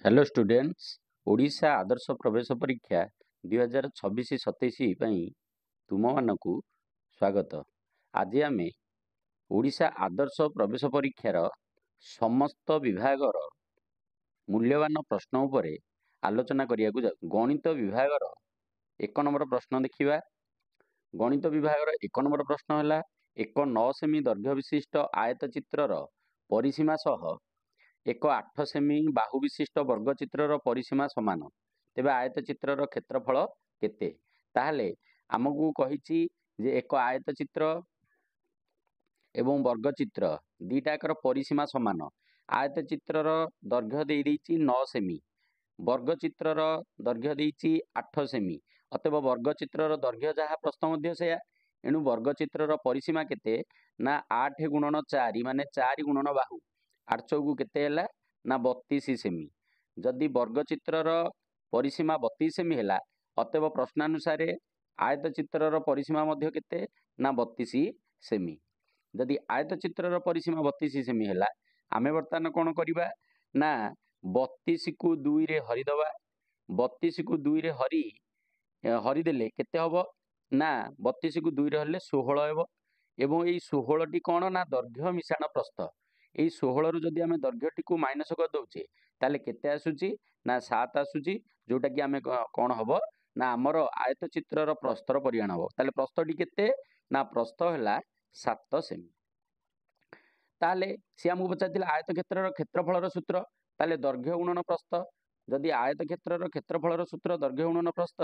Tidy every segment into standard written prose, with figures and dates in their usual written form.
Hello students. Odisha आदर्श प्रवेश परीक्षा 2026-27 ପାଇଁ ତୁମମାନଙ୍କୁ ସ୍ୱାଗତ। ଆଜି ଆମେ ओडिशा आदर्श प्रवेश परीक्षार समस्त विभागर मूल्यवान प्रश्न उपरे आलोचना करियाकु जाउ। गणित विभागर 1 नंबर प्रश्न देखिबा। गणित विभागर 1 नंबर प्रश्न हैला एक 9 सेमी दैर्घ्य विशिष्ट आयतचित्रर परिसीमा सह एक 8 सेमी बाहु विशिष्ट वर्गचित्रर परिसीमा समान, तेबे आयतचित्रर क्षेत्रफल केते? ताहले आमकु कहिछि जे एक आयतचित्र एवं वर्गचित्र दीटाकर परिसीमा समान। आयतचित्रर दैर्घ्य देई दैछि 9 सेमी, वर्गचित्रर दैर्घ्य देइछि 8 सेमी। अतएव वर्गचित्रर दैर्घ्य जहाँ प्रश्न मध्य सेया, एणु वर्गचित्रर परिसीमा केते ना 8 गुणन 4 माने 4 गुणन बाहु 8 चौकु केते हैला ना 32 सेमी। जदि वर्गचित्रर परिसीमा 32 सेमी हैला, अतएव प्रश्नानुसार आयतचित्रर परिसीमा मध्य केते ना 32 सेमी। जदि आयतचित्रर परिसीमा 32 सेमी हैला, आमे वर्तमान कोन करिबा ना 32 को 2 रे हरि दबा। 32 को 2 रे हरि देले केते हबो ना 32 को 2 रे हरले 16 हेबो। एवं एई 16 टी कोन ना दैर्घ्य मिश्रण प्रस्थ। एई 16 रु जदि आमे दैर्घ्य टी को माइनस कर दउचे ताले केते आसुची ना 7 आसुची, जोटा कि आमे कोन हबो ना हमर आयतचित्रर प्रस्थर परिमाण हबो। ताले प्रस्थ टी केते ना प्रस्थ हैला 7 सेमी। ताले से हमकु पचारथिला आयतक्षेत्रर क्षेत्रफलर सूत्र, ताले दैर्घ्य गुणन प्रस्थ। जदि आयतक्षेत्रर क्षेत्रफलर सूत्र दैर्घ्य गुणन प्रस्थ,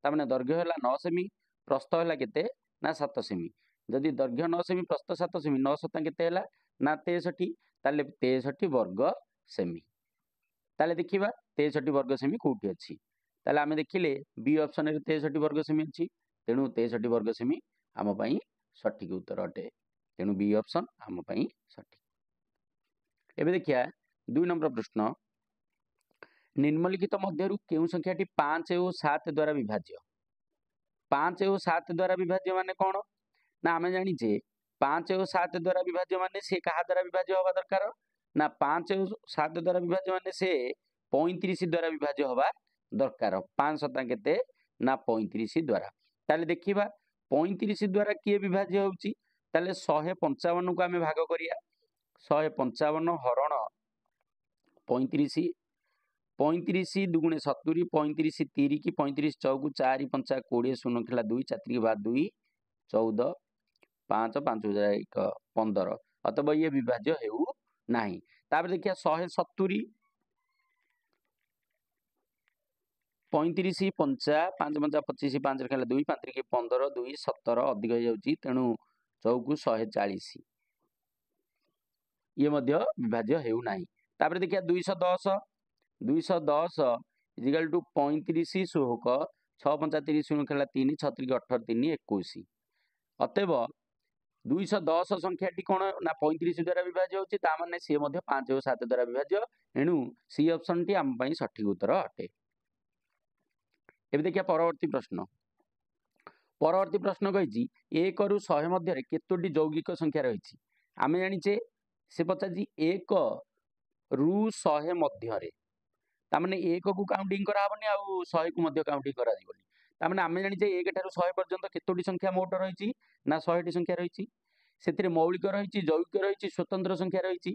ता माने दैर्घ्य हैला 9 सेमी, प्रस्थ हैला केते ना 7 सेमी। जदि दैर्घ्य 9 सेमी प्रस्थ 7 सेमी, 9 7 केते हैला ना 63, ताले 63 वर्ग सेमी। ताले देखिबा 63 वर्ग सेमी कोठी अछि। ताले आमे देखिले बी ऑप्शन रे 63 वर्ग सेमी अछि, तेनु 63 वर्ग सेमी आम पई सठिक उत्तर अटे। तेनु बी ऑप्शन आम पई सठिक। एबे देखिया 2 नंबर प्रश्न, निम्नलिखित मध्यरु केउ संख्याटी 5 और 7 द्वारा विभाज्य? 5 और 7 द्वारा विभाज्य माने कोन ना आमे जानि जे 5 और 7 द्वारा विभाज्य माने से कहा द्वारा विभाज्य होबा दरकार ना 5 और 7 द्वारा विभाज्य माने से 35 द्वारा विभाज्य होबा दरकार। 5 7 केते ना 35 द्वारा। ताले देखिबा 35 द्वारा किए विभाज्य होउची, ताले 155 को आमे भाग करिया। 155 हरण 35, 35 दुगुणे 70, 35 3 की 35 चौकु 4 5 20 शून्य खेला 2 4 के बाद 2 14 5 5 1 15। अतः ये विभाज्य हेउ नाही। तापर देखिया 170 35 5 5 5 25 5 खेला 2 5 के 15 2 17 अधिक हो जाउची, तेनु चौकु 140 ये मध्य विभाज्य हेउ नाही। तापर देखिया 210 इजिकल टू 35 शोक 6 5 30 शून्य खेला 3 6 3 18 3 21। अतएव 210 संख्याटी कोन ना 35 द्वारा विभाज्य होची, ता माने से मध्य 5 और 7 द्वारा विभाज्य। एणु सी ऑप्शन टी आम पई सठिक उत्तर अटे। एबे देखिया परवर्ती प्रश्न। परवर्ती प्रश्न कहिछि 1 रु 100 मध्य रे केतोटी यौगिक संख्या रहिछि? आमे जानिचे से पचाजी 1 रु 100 मध्य रे, ता माने 1 को काउंटिंग करा हबनी आ 100 को मध्य काउंटिंग करा दिबनी। ता माने आमे जानिचे 1 ठारु 100 पर्यंत केतोटी संख्या मोट रहिछि ना 100 टी संख्या रहिछि। सेतिरे मौलिक रहिछि, यौगिक रहिछि, स्वतंत्र संख्या रहिछि।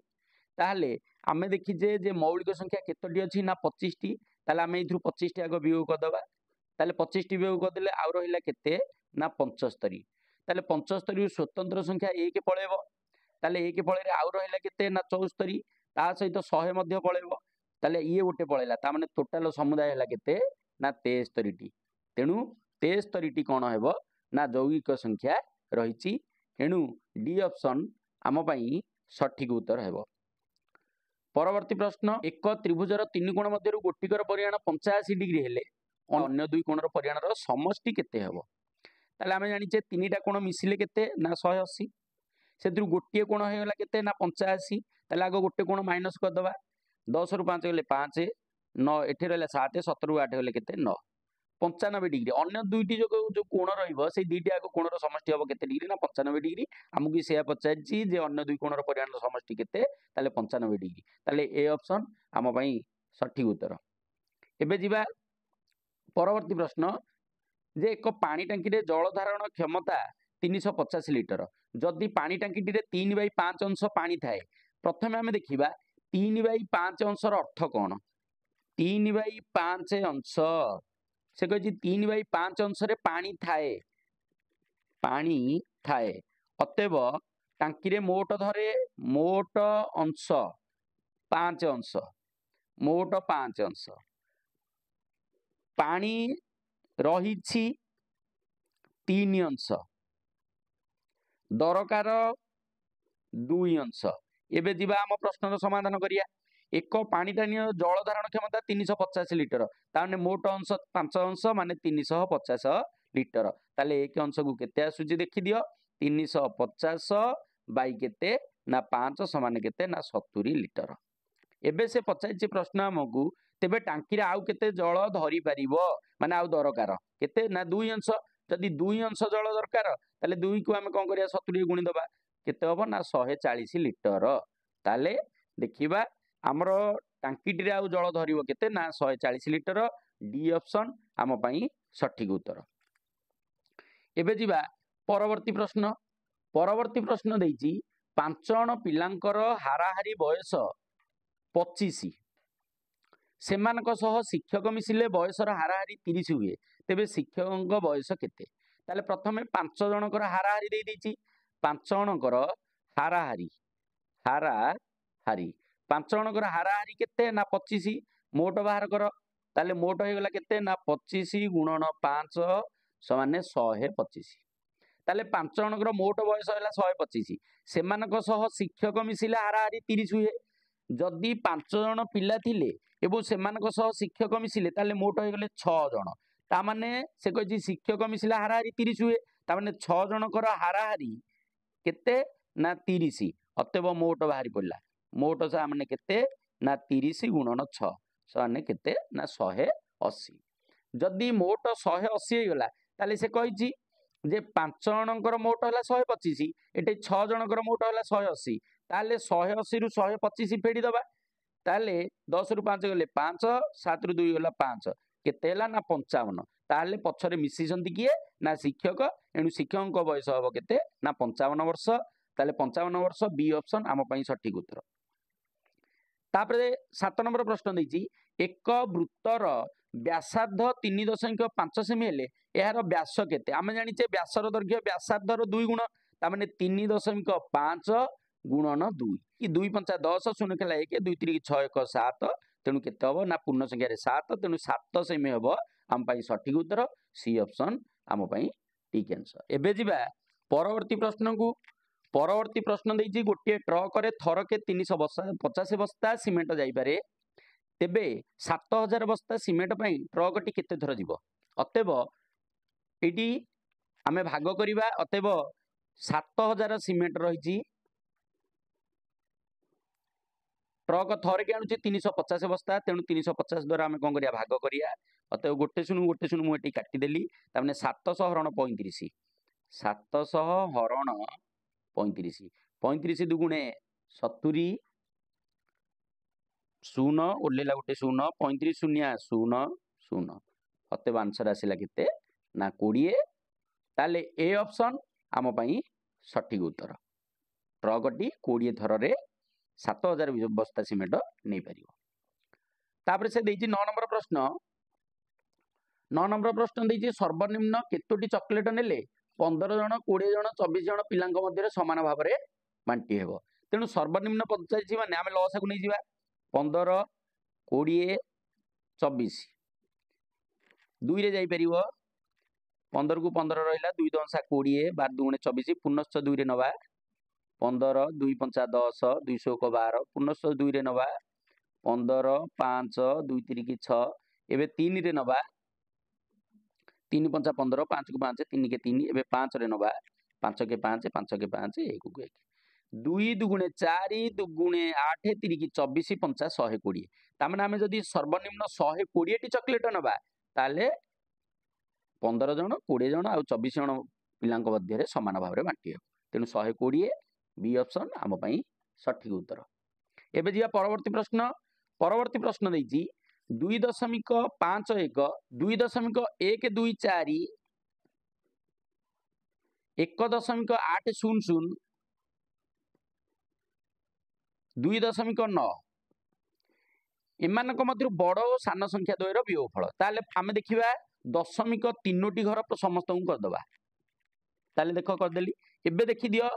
ताहले आमे देखिजे जे मौलिक संख्या केतोटी अछि ना 25 टी। ताले आमे इथु 25 टी आगो वियोग कर दबा। ताले 25 टी वियोग कर देले आ रहिला केते ना 75। ताले 75 रु स्वतंत्र संख्या 1 पळेबो। ताले 1 पळेरे आ रहिला केते ना 74, ता सहित 100 मध्य पळेबो। ताले ये गोटे पळेला, ता माने टोटल समुदाय हैला केते ना 73 टी। तेनु 73 टी कोन हेबो ना यौगिक संख्या रहिछि। एणु डी ऑप्शन आम पई सठिक उत्तर हेबो। परवर्ती प्रश्न, एक त्रिभुजर 3 कोण मध्यरु गोटिकर परिमाण 85 डिग्री हेले अन्य 2 कोणर परिमाणर समष्टि केते हेबो? ताले आमे जानिचे 3टा कोण मिसिले केते ना 180, सेतिरु गोटिए कोण हेगला केते ना 85। ताले आगो गोटे कोण माइनस कर दबा। 10 रु 5 गले 5 9 एठे रहला 7 17 रु 8 गले केते 9 95 डिग्री। अन्य 2टी जो कोण रहइबो से 2टी आगो कोणर समष्टि हबो केते डिग्री ना 95 डिग्री। हमकु सेया पचारछि जे अन्य 2 कोणर परिमाणर समष्टि केते, ताले 95 डिग्री। ताले ए ऑप्शन आम पई सठिक उत्तर। एबे जीवा परवर्ती प्रश्न जे एक पानी टांकी रे जल धारण क्षमता 350 लिटर जदि पानी टांकी 3/5 अंश पानी थाए प्रथमे आमे देखिबा 3/5 अंश अर्थ कौन 3/5 अंश से कह 3/5 अंश रे पानी थाए अतएव टांकी रे मोट धरे मोट अंश 5 अंश मोट 5 अंश पानी रही 3 अंश दरकार 2 अंश। एबे जीवा आम प्रश्न समाधान करिया एक पानी टाणी जल धारण क्षमता 350 लिटर ताने मोट अंश 5 अंश माने 350 लिटर ताले एक अंश को केते आसुची देखि दियो 350 बाई केते ना 5 समान केते ना 70 लिटर। एबे से पचाइछि प्रश्न हमकु तेबे टांकी रे आउ केते जल धरी परिबो माने आउ दरकार केते ना 2 अंश जदि 2 अंश जल दरकार ताले 2 को आमे कोन करिया 70 गुणी दबा केते हबो ना 140 लिटर ताले देखिबा हमरो टांकी रे आउ जल धरिबो केते ना 140 लिटर डी ऑप्शन आम पई सठिक उत्तर। एबे जीवा परवर्ती प्रश्न देइछि 5 जण पिलांकर हाराहारी बयस 25 सेमानक सह शिक्षक मिसिले बयसर हाराहारी 30 हुए तेबे शिक्षक बयस केते ताले प्रथमे 5 जनकर हाराहारी दे देइछि 5 जनकर हाराहारी 5 जनकर हाराहारी केते ना 25 मोट बाहर कर ताले मोट हो गला केते ना 25 गुणन 5 समान 125 ताले 5 जनकर मोट बयस होला 125 सेमानक सह शिक्षक मिसिले हाराहारी 30 हुए जदि 5 जन पिला थिले एवं सेमानक सह शिक्षक मिसिले ताले मोट हो गले 6 जन ता माने से कहि शिक्षक मिसिले हाराहारी 30 हुए ता माने 6 जनकर हाराहारी केते ना 30 अतएव मोट बाहरी पड़ला मोट सा माने केते ना 30 गुणन 6 साने केते ना 180 जदि मोट 180 हो गला ताले से कहि जे 5 जनकर मोट होला 125 एटे 6 जनकर मोट होला 180 ताले 180 रु 125 फेडी दबा ताले 10 रु 5 गले 5 7 रु 2 गला 5 केते हला ना 55 ताले पछरे मिसिसंती किए ना शिक्षक एणु शिक्षक बयस हबो केते ना 55 वर्ष ताले 55 वर्ष बी ऑप्शन आम पई सठिक उत्तर। तापरे 7 नंबर प्रश्न देछि एक वृत्तर व्यासार्ध 3.5 सेमी हेले यार व्यास केते आमे जानिचे व्यासर दैर्घ्य व्यासार्धर 2 गुण ता माने 3.5 गुणन 2 कि 2 5 10 शून्य केला 1 2 3 6 1 7 तेणु केते हबो ना पूर्ण संख्या रे 7 तेणु 7 सेमी हबो आम पई सठिक उत्तर सी ऑप्शन आम पई ठीक आंसर। एबे जिबा परवर्ती प्रश्न देछि गोटे ट्रक रे थरके 350 बस्ता सीमेंट जाई पारे तेबे 7000 बस्ता सीमेंट पई ट्रक टी केते थर जीवो अतएव एटी आमे भाग करिबा अतएव 7000 सीमेंट रहिछि ट्रक थरके आनुछि 350 बस्ता तेणु 350 द्वारा आमे कोन करिया भाग करिया अतएव गोटे शून्य मु एटी काटी देली ताने 700 हरण 35 700 हरण 35 35 दुगुणे 70 शून्य ओलेला गोटे शून्य 35 शून्य शून्य शून्य अतएव आंसर आसिला केते ना 20 ताले ए ऑप्शन आम पई सठिक उत्तर ट्रक टी 20 थर रे 7000 बस्ता सीमेंट नहीं पारिबो। तापर से देछि 9 नंबर प्रश्न देछि सर्वनिम्न केतोटी चॉकलेट नेले 15 जन 20 जन 24 जन पिलांक मध्य समान भाव में बांटी हेबो तेणु सर्वनिम्न पचाइछि माने आमे लसा को नै जिबा 15 20 24 2 रे जाई परिबो 15 को 15 रहिला 2 दंसा 20 12 दुणे 24 पुनश्च 2 रे नबा 15 2 5 10 200 को 12 पुनश्च 2 रे नबा 15 5 2 3 की 6 एबे 3 रे नबा 3 5 15 5 को 5 3 के 3 एबे 5 रे नबा 5 के 5 5 के 5 1 को 1 2 दुगुणे 4 दुगुणे 8 3 की 24 5 120 तामने आमे जदी सर्वनिम्न 120 टी चॉकलेट नबा ताले 15 जन 20 जन आ 24 जन पिलांक मध्य रे समान भाव रे बांटी तेणु 120 बी ऑप्शन आम पई सठिक उत्तर। एबे जिया परवर्ती प्रश्न परवर्ती प्रश्न देइछि 2.51 2.124 1.800 2.9 एमानक मध्य बड़ और सान संख्या द्वयर वियोगफल ताले आमे देखिबा दशमिक 3टी घर समस्त को करदबा ताले देख करदेली एबे देखि दियो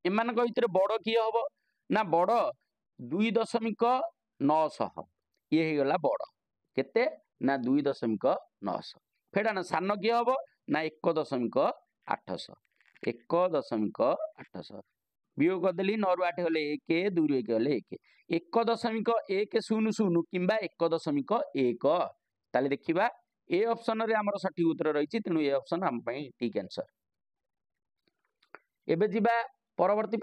एमानक भितर बड़ किए हबो ना बड़ 2.900 ये हे गला बड़ केते ना 2.900 फेडा ना सान किए हबो ना 1.800 1.800 वियोग करदेली 9 रु 8 गले 1 2 रु 1 गले 1 1.10 किंबा 1.1 ताले देखिबा ए ऑप्शन रे हमर सठिक उत्तर रहिछि तेनु ए ऑप्शन हम पई ठीक आंसर। एबे जिबा परवर्ती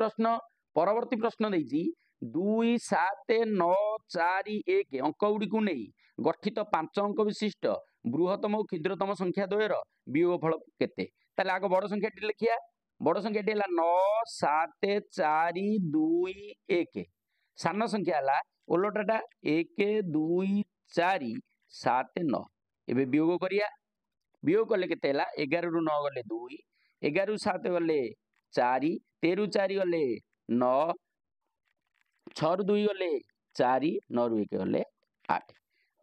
प्रश्न देइछि 2 7 9 4 1 अंक गुडी को नै गठित 5 अंक विशिष्ट बृहत्तम और क्षुद्रतम संख्या द्वयर वियोगफल केते ताले आगो बड़ संख्या टी लिखिया बड़ संख्या टी 9 7 4 2 1 सान संख्या हला ओलोटाटा 1 2 4 7 9 एबे वियोग करिया वियोग कले केते हला 11 रु 9 गले 2 11 रु 7 गले 4 13 रु 4 गले 9 6 रु 2 गले 4 9 रु 1 गले 8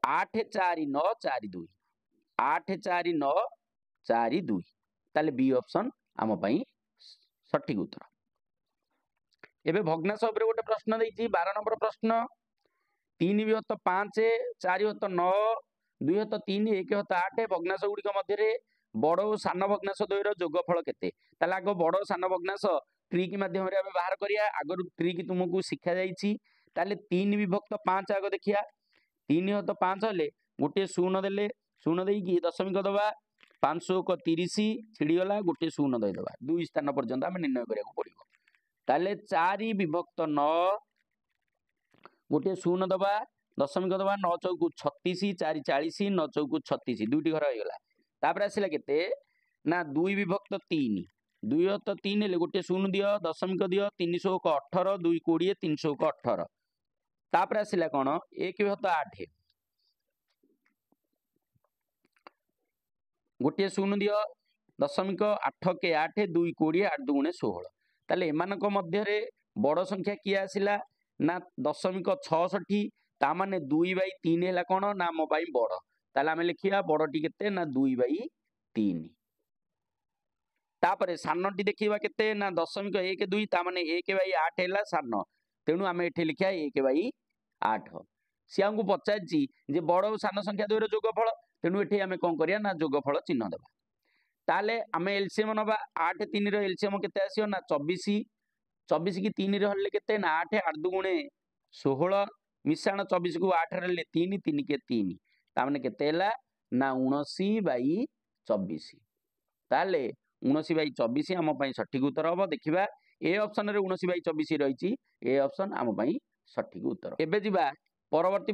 8 4 9 4 2 8 4 9 4 2 ताले बी ऑप्शन आम पई सठिक उत्तर। एबे भग्नांश उपरे गोटे प्रश्न देइछि 12 नंबर प्रश्न 3/5 4/9 2/3 1/8 भग्नांश गुड़िक मध्य बड़ और सान भग्नांश द्वयर जोगफल केते ताले आगो बड़ सान भग्नांश ट्रिक माध्यम रे बाहर करिया आगर ट्रिक तुमको शिखा जाइछि ताले 3/5 आगो देखिया 3/5 हेले गोटे शून्य देले शून्य देकी दशमिक दबा 530 छिड़ी गला गोटे शून्य दे दबा 2 स्थान पर्यंत आम निर्णय करिया पड़िबो ताले 4/9 गोटे शून्य दबा दशमिक दबा 9 चौकु 36 4 40 9 चौकु 36 दुईटी घर हो गला तापर आसिला केते ना 2/3 2/3 हेले गोटे शून्य दियो दशमिक दियो 318 2 20 318 तापर आसिला कोन 1/8 गोटे शून्य दियो दशमिक 8 के 8 2 20 8 2 16 ताले एमानक मध्य बड़ संख्या किए आसिला ना दशमिक 66 ता माने 2/3 हैला कोन ना मो बाई बड़ ताले आमे लिखिया बड़टी केते ना 2/3 तापरे सानटी देखिबा केते ना दशमिक 1 2 ता माने 1/8 हैला सान तेनु आमे एठी लिखिया 1/8 सियाଙ୍କୁ पचारछि जे बड़ और सान संख्या द्वयर जोगफल तेनु एठी आमे कोन करिया ना जोगफल चिन्ह देबा ताले आमे एलसीएम नबा 8 3 रो एलसीएम केते आसियो ना 24 24 की 3 रे हल्ले केते ना 8 8 2 गुणे 16 मिश्रण 24 को 8 रे 3 3 के 3 ता माने केते हैला ना 79/24 ताले 79/24 हम पई सठिक उत्तर हबो देखिबा ए ऑप्शन रे 79/24 रहिछि ए ऑप्शन हम पई सठिक उत्तर। एबे जिबा परवर्ती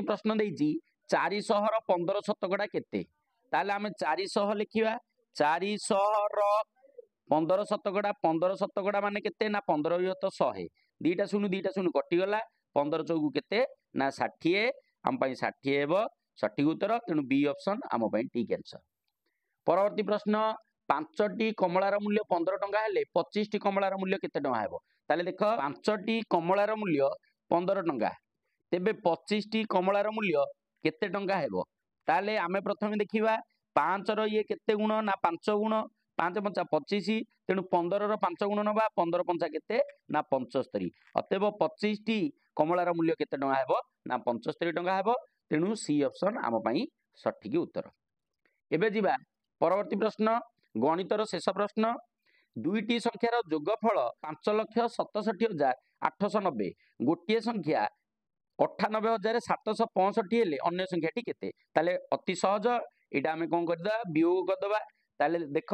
प्रश्न देइछि 400 रो 15 शतकड़ा केते ताले आमे 400 लिखिबा 400 रो 15 शतकड़ा माने केते ना 15/100 दीटा शून्य कटि गला 15 चौकु केते ना 60 हम पई 60 हेबो सठिक उत्तर तेनु बी ऑप्शन हम पई ठीक आंसर। परवर्ती प्रश्न 5टी कमलार मूल्य 15 टंका हेले 25टी कमलार मूल्य केते टंका हेबो ताले देख 5टी कमलार मूल्य 15 टंका तेबे 25टी कमलार मूल्य केते टंका हेबो ताले आमे प्रथमे देखिबा 5 रो ये केते गुण ना 5 गुण 5 5 25 तेणु 15 रो 5 गुण नबा 15 5 केते ना 75 अतएव 25टी कमलार मूल्य केते टंका हेबो ना 75 टंका हेबो तेणु सी ऑप्शन आम पई सठिक उत्तर। एबे जिबा परवर्ती प्रश्न गणितर शेष प्रश्न दुईटी संख्यार जोगफल 5,67,890 गोटे संख्या 98,765 हेले अन्य संख्याटी केते ताले अति सहज एटा आमे कोन करदा वियोग करदबा ताले देख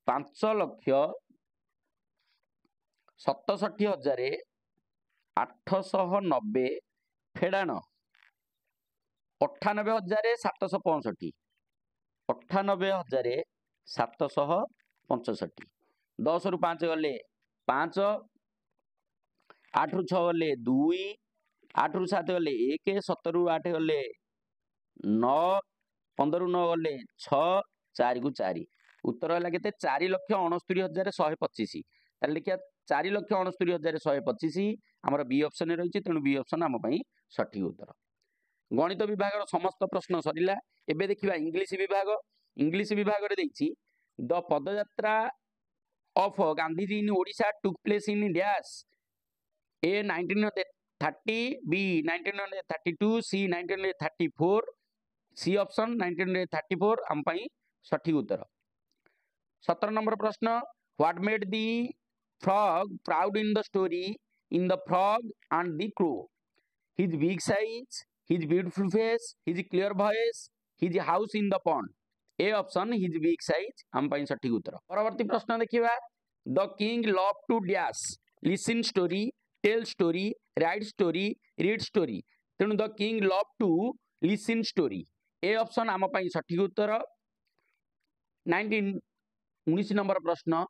5,67,890 फेडाण 98,765 98,765 10 रु 5 गले 5 8 रु 6 गले 2 8 रु 7 गले 1, 7 रु 8 गले 9, 15 रु 9 गले 6, 4 को 4 उत्तर है के 4,69,125 ताले लिखिया 4,69,125 आमर बी ऑप्शन रही तेणु बी ऑप्शन आम सठिक उत्तर। गणित विभाग समस्त प्रश्न सरिला। एबे देखिबा इंग्लिश विभाग। इंग्लिश विभाग रे देछि the padyatra of Gandhiji in Odisha took place in dash A 1930, B 1932, C 1934, C option 1934 आम सठिक उत्तर। 17 नंबर प्रश्न what made the frog proud in the story in the frog and the crow his big size, his beautiful face, his clear voice, his house in the pond. A option his big size आम सठिक उत्तर। परवर्ती प्रश्न देखिबा the king love to dash listen story, tell story, write story, read story. तेणु the king love to listen story. A option आम सठिक उत्तर। 19 नंबर प्रश्न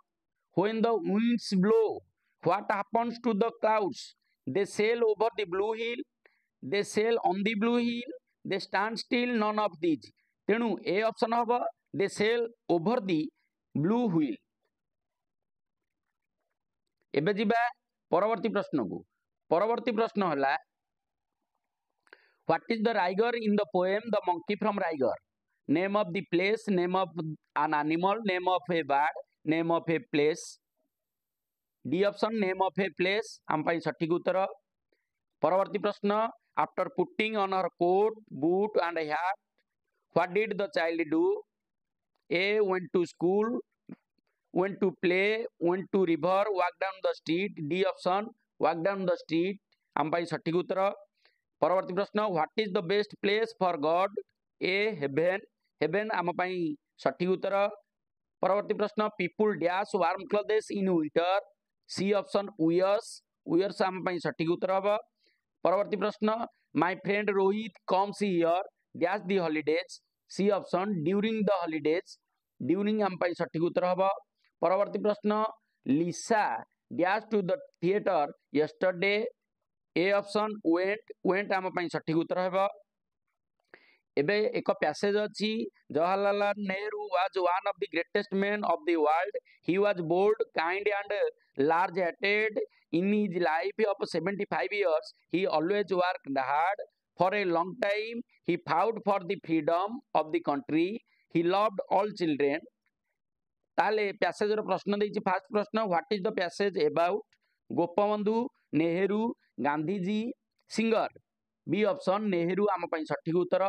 when the winds blow what happens to the clouds? They sail over the blue hill, they sail on the blue hill, they stand still, none of these। तेणु A option हम they sail over the blue hill। एबे जिबा परवर्ती प्रश्न को। परवर्ती प्रश्न हला what is the Riger in the poem the monkey from Riger? Name of the place, name of an animal, name of a bird, name of a place. D option name of a place आम सठिक उत्तर। परवर्ती प्रश्न after putting on her coat, boot and hat what did the child do? A went to school, went to play, went to river, walk down the street। D option walk down the street आम सठिक उत्तर। परवर्ती प्रश्न what is the best place for God? A heaven, heaven आम सठिक उत्तर। परवर्ती प्रश्न people dash warm clothes in winter? C option wears, wears आम सठिक उत्तर हम। परवर्ती प्रश्न my friend Rohit comes here dash the holidays? C option during the holidays, during आम सठिक उत्तर हम। परवर्ती प्रश्न Lisa dash to the theatre yesterday? A option went, went आम सठिक उत्तर हम। एबे एक पैसेज अच्छी Jawaharlal Nehru was one of the greatest man of the world. He was bold, kind and large hearted. In his life of 75 years he always worked hard for a long time। he fought for the freedom of the country। he loved all children। ताले passage रो प्रश्न देछि। First प्रश्न what is the passage about? Gopabandhu, Nehru, Gandhiji, singer. B option Nehru आम सठिक उत्तर।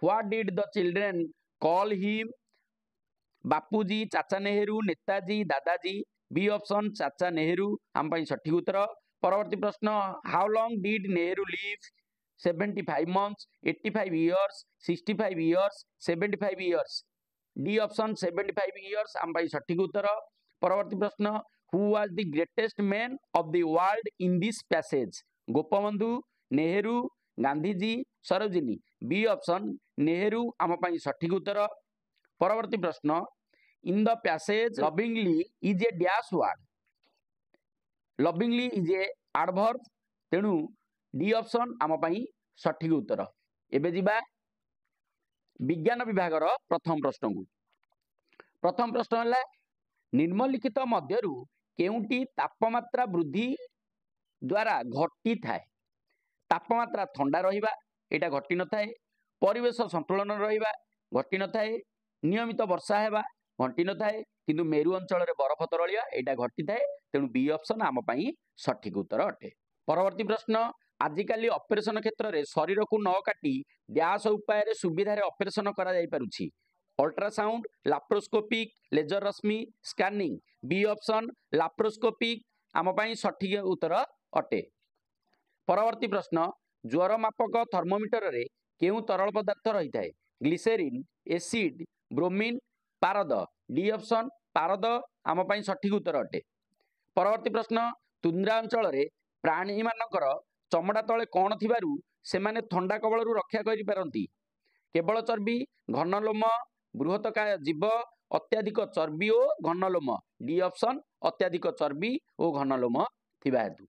What did the children call him? Bapuji, Chacha Nehru, Netaji, दादाजी। B option चाचा नेहरू आम सठिक उत्तर। परवर्ती प्रश्न how long did Nehru live? 75 months, 85 years, 65 years, 75 years। D option 75 years आम सठिक उत्तर। परवर्ती प्रश्न who was the greatest man of the world in this passage? Gopabandhu, Nehru, Gandhiji, Sarojini. B option Nehru आम सठिक उत्तर। परवर्ती प्रश्न in the passage lovingly is a dash word? Lovingly is a adverb, तेणु डी ऑप्शन आम सठिक उत्तर। एबे जिबा विज्ञान विभाग प्रथम प्रश्न को। प्रथम प्रश्न है निम्नलिखित मध्यरु केउंटी तापमात्रा वृद्धि द्वारा घटी थाए? तापमात्रा ठंडा रहिबा एटा घटी न थाए, परिवेश संतुलन रहिबा घटी न थाए, नियमित वर्षा हेबा घटी न थाए, किंतु मेरु अंचल रे बरफ तरलिया एटा घटी थाए। तेणु बी ऑप्शन आम सठिक उत्तर अटे। परवर्ती प्रश्न आजिकाली ऑपरेशन क्षेत्र में शरीर को न काटी डैश उपाय सुविधा ऑपरेशन करा जाई पारुछि? अल्ट्रासाउंड, लैप्रोस्कोपिक, लेजर रश्मि, स्कैनिंग। बी ऑप्शन लैप्रोस्कोपिक आम सठिक उत्तर अटे। परवर्ती प्रश्न ज्वर मापक थर्मोमीटर रे केउ तरल पदार्थ रही थाए? ग्लिसेरिन, एसिड, ब्रोमीन, पारद। डी ऑप्शन पारद आम सठिक उत्तर अटे। परवर्ती प्रश्न तुंद्रा अंचल रे प्राणी मानकर चमड़ा तले कौन थिबारु सेमाने ठंडा कबलरू रक्षा करि पारंती? केवल चर्बी, घनलोम, बृहतकाय जीव, अत्याधिक चर्बी और घनलोम। डी ऑप्शन अत्याधिक चर्बी और घनलोम थिबा हेतु।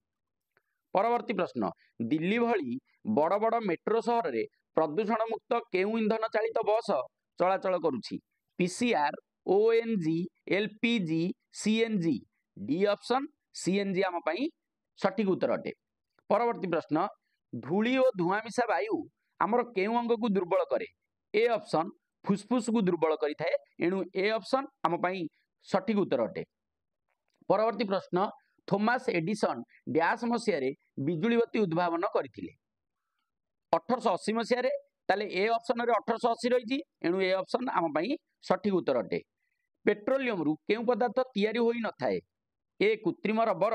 परवर्ती प्रश्न दिल्ली भली बड़ बड़ मेट्रो सहर रे प्रदूषण मुक्त केउ इंधन चालित बस चलाचल करुछि? PCR, ONG, LPG, CNG. D option CNG आम पई सठिक उत्तर अटे। परवर्ती प्रश्न, धूली और धुआं मिशा वायु आमर केउ अंग को दुर्बल करे? ए ऑप्शन फुसफुस को दुर्बल करिथाए, एणु ए ऑप्शन आम पई सठिक उत्तर अटे। परवर्ती प्रश्न, थॉमस एडिसन डैश मसीह बिजुली बत्ती उद्भावन करथिले? 1880 मसीह। ताले ए ऑप्शन रे 1880 रही, एणु ए ऑप्शन आम पई सठिक उत्तर अटे। पेट्रोलियम रु केउ पदार्थ तैयारी होई न थाए? ए कृत्रिम रबर,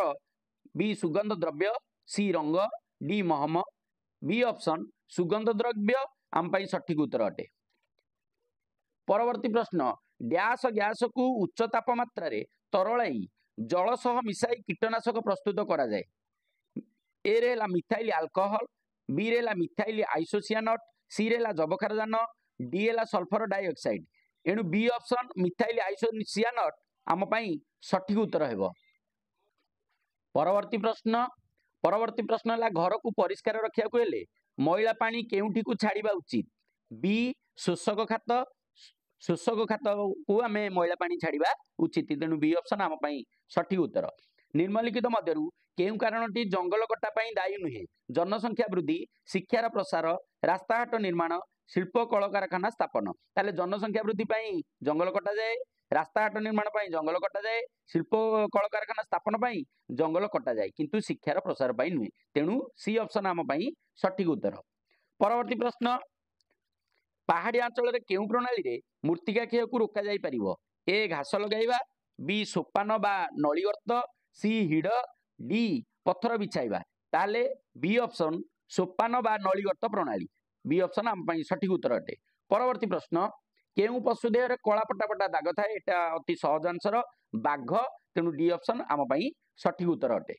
बी सुगंध द्रव्य, सी रंग, डी महम। बी ऑप्शन सुगंध द्रव्य आम पई सठिक उत्तर अटे। परवर्ती प्रश्न, डैश गैस को उच्च तापमात्रा रे तरलाई जल सह मिसाई कीटनाशक प्रस्तुत करा जाए? ए रे ला मिथाइल अल्कोहल, बी रे ला मिथाइल आइसोसियानट, सी रे ला जबखारजान, डी ला सल्फर डाइऑक्साइड। एणु बी ऑप्शन मिथाइल आइसोसियानट आम पई सठिक उत्तर हेबो। परवर्ती प्रश्न ला घर को परिष्कार रखिया को हेले मैला पानी केउठी को छाड़िबा उचित? बी शोषक खात को आमे मैला पानी छाड़िबा उचित, तेणु बी ऑप्शन आम पई सठिक उत्तर। निम्नलिखित मध्यरु केउ कारणटी जंगल कटा पई दायी नुहे? जनसंख्या वृद्धि, शिक्षार प्रसार, रास्ताघाट निर्माण, शिल्प कलकारखाना स्थापन। ताले जनसंख्या वृद्धि पई जंगल कटा जाए, रास्ताघाट निर्माण पई जंगल कटा जाए, शिल्प कलकारखाना स्थापन पई जंगल कटा जाए, किंतु शिक्षार प्रसार पई नुहे, तेणु सी ऑप्शन आम पई सठिक उत्तर। परवर्ती प्रश्न, पहाड़ी अंचल रे केउ प्रणाली रे मूर्तिका क्षय को रोका जाई परिबो? ए घास लगाइबा, बी सोपान बा नली गर्त, सी हिड, डी पत्थर बिछाइबा। ताले बी ऑप्शन सोपान बा नली गर्त प्रणाली, बी ऑप्शन आम पई सठिक उत्तर अटे। परवर्ती प्रश्न, केउ पशु देह रे कला पटा पटा दाग थाए? एटा अति सहज आंसर, बाघ, तेणु डी ऑप्शन आम पई सठिक उत्तर अटे।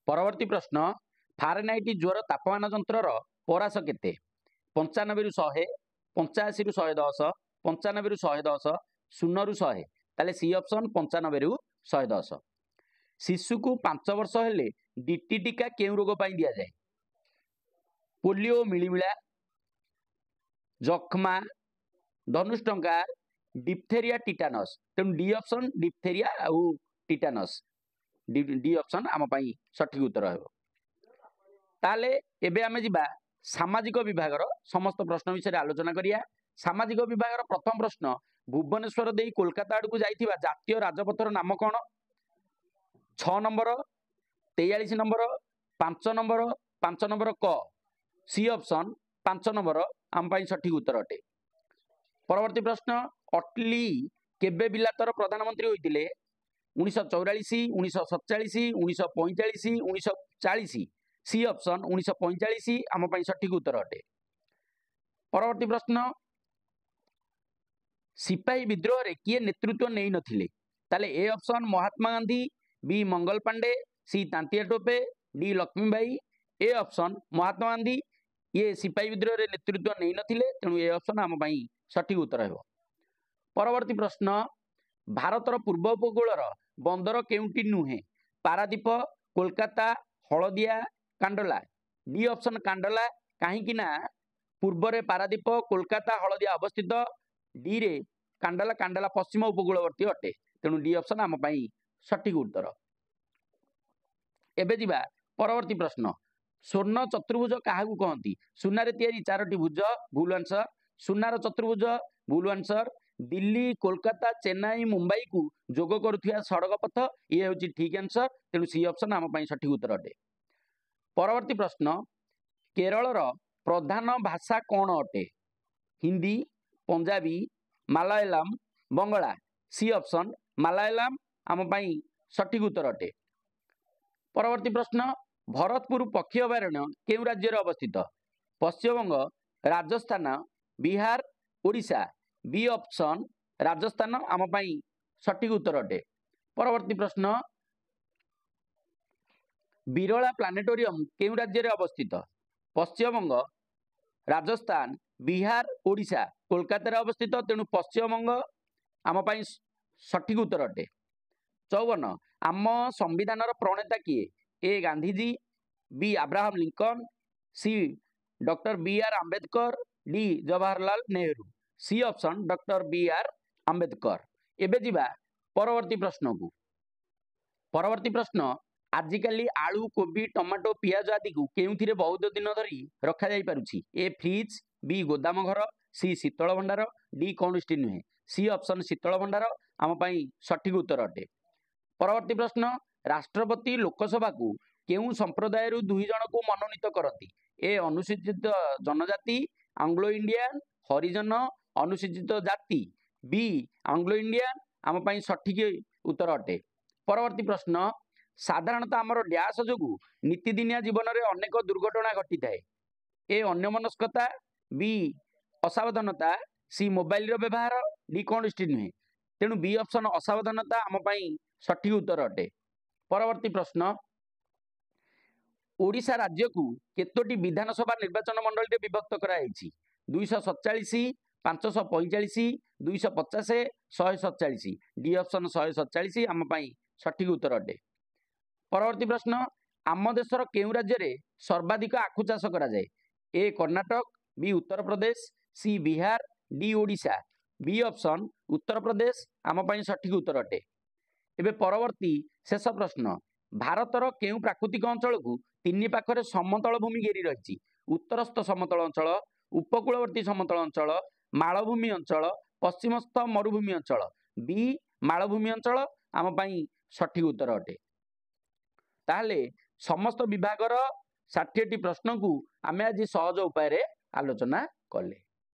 परवर्ती प्रश्न, फारेनहाइट ज्वर तापमान जंत्रर परास केते? 95 रु 100, 85 रु 110, 95 रु 110, 0 रु 100। ताले सी ऑप्शन 95 रु 110। शिशु को 5 वर्ष हेले डीटी टीका केउ रोग पई दिया जाए? पोलियो, मिलीमिला, जखमा, धनुष्टंकार, डिप्थेरिया, टिटानस। तेणु डी ऑप्शन डिप्थेरिया आउ टिटानस, डी ऑप्शन आम पई सठिक उत्तर हेबो। ताले एबे आमे जिबा सामाजिक विभागर समस्त प्रश्न विषय आलोचना करिया। सामाजिक विभागर प्रथम प्रश्न, भुवनेश्वर देई कोलकाता आड़ को जाइथिबा जातीय राजपथर नाम कौन? 6 नंबर, 43 नंबर, 5 नंबर, 5 नंबर क। सी ऑप्शन 5 नंबर आम पई सठिक उत्तर अटे। परवर्ती प्रश्न, अटली केबे बिलातर प्रधानमंत्री होइतिले? 1944, 1947, 1945, 1940। सी ऑप्शन 1945 आम पई सठिक उत्तर अटे। परवर्ती प्रश्न, सिपाही विद्रोह रे किए नेतृत्व नहीं नथिले? ताले A option Mahatma Gandhi, B Mangal Pandey, C Tantia Tope, D Lakshmibai. A option Mahatma Gandhi ये सिपाही विद्रोह रे नेतृत्व नहीं नथिले, तेणु ए ऑप्शन आम पई सठिक उत्तर हेबो। परवर्ती प्रश्न, भारतर पूर्व उपकूलर बंदर केउंटी नुहे? पारादीप, कोलकाता, हलदिया, कांडला। डी ऑप्शन कांडला, कहीं ना पूर्व रे पारादीप, कोलकाता, हलदिया अवस्थित। डी रे कांडला, कांडला पश्चिम उपकूलवर्ती अटे, तेणु डी ऑप्शन आम पई सठिक उत्तर। एबे जिबा परवर्ती प्रश्न, स्वर्ण चतुर्भुज काहाकू कहंती? सुनारे तैयारी 4टी भुज, भूल आंसर। सुनार चतुर्भुज, भूल आंसर। दिल्ली, कोलकाता, चेन्नई, मुंबई को जोग करुथिया सड़क पथ, ये होची ठीक आंसर, तेणु सी ऑप्शन आम पई सठिक उत्तर अटे। परवर्ती प्रश्न, केरलर प्रधान भाषा कौन अटे? हिंदी, पंजाबी, मालायालम, बंगला। सी ऑप्शन मालायालम आम पई सठिक उत्तर अटे। परवर्ती प्रश्न, भरतपुर पक्षी अभयारण्य केउ राज्य रे अवस्थित? पश्चिमबंग, राजस्थान, बिहार, ओडिशा। बी ऑप्शन राजस्थान आम पई सठिक उत्तर अटे। परवर्ती प्रश्न, बिरला प्लानेटोरियम केउ राज्य रे अवस्थित? पश्चिमबंग, राजस्थान, बिहार, ओडिशा। कोलकाता रे अवस्थित, तेणु पश्चिमबंग आम पई सठिक उत्तर अटे। 54, आम संविधान प्रणेता किए? A Gandhiji, B Abraham Lincoln, C doctor B R Ambedkar, D Jawaharlal Nehru. C option doctor B R Ambedkar. एबे जिबा परवर्ती प्रश्न को। परवर्ती प्रश्न, आजिकाली आलू कोबी टमाटो पियाज आदि को केउथिरे बहुत दिन धरी रखा जाई पारुछि? ए फ्रिज, बी गोदाम घर, सी शीतल भंडार, डी कौनसी नुहे। सी ऑप्शन शीतल भंडार आम पई सठिक उत्तर अटे। परवर्ती प्रश्न, राष्ट्रपति लोकसभा को केउ संप्रदाय दुई जन को मनोनीत करती? ए अनुसूचित जनजाति, आंग्लो इंडियन, हरिजन, अनुसूचित जाति, बी आंग्लो इंडियन आम पई सठिक उत्तर अटे। परवर्ती प्रश्न, साधारणतः आमर डैश जोगु नीतिदिनिया जीवन में अनेक दुर्घटना घटी थाए? ए अन्यमनस्कता, बी असावधानता, सी मोबाइल व्यवहार, डी कौनसी नुहे। तेणु बी ऑप्शन असावधानता आम पई सठिक उत्तर अटे। परवर्ती प्रश्न, ओडिशा राज्य को केतोटी विधानसभा निर्वाचन मंडल रे विभक्त कराइछि? 247, 545, 250, 147। डी ऑप्शन 147 आम पई सठिक उत्तर अटे। परवर्ती प्रश्न, आम देशर केउ राज्य रे सर्वाधिक आखु चाष करा जाए? A Karnataka, B Uttar Pradesh, C Bihar, D Odisha. B option Uttar Pradesh आम पई सठिक उत्तर अटे। एबे परवर्ती शेष प्रश्न, भारतर केउ प्राकृतिक अंचल को तीन पाखरे समतल भूमि घेरी रही? उत्तरस्थ समतल अंचल, उपकूलवर्ती समतल अंचल, मालभूमि अंचल, पश्चिमस्थ मरुभूमि अंचल। बी मालभूमि अंचल आम पई सठिक उत्तर अटे। ताहले समस्त विभागर 60टी प्रश्न को आमे आज सहज उपाय रे आलोचना कले।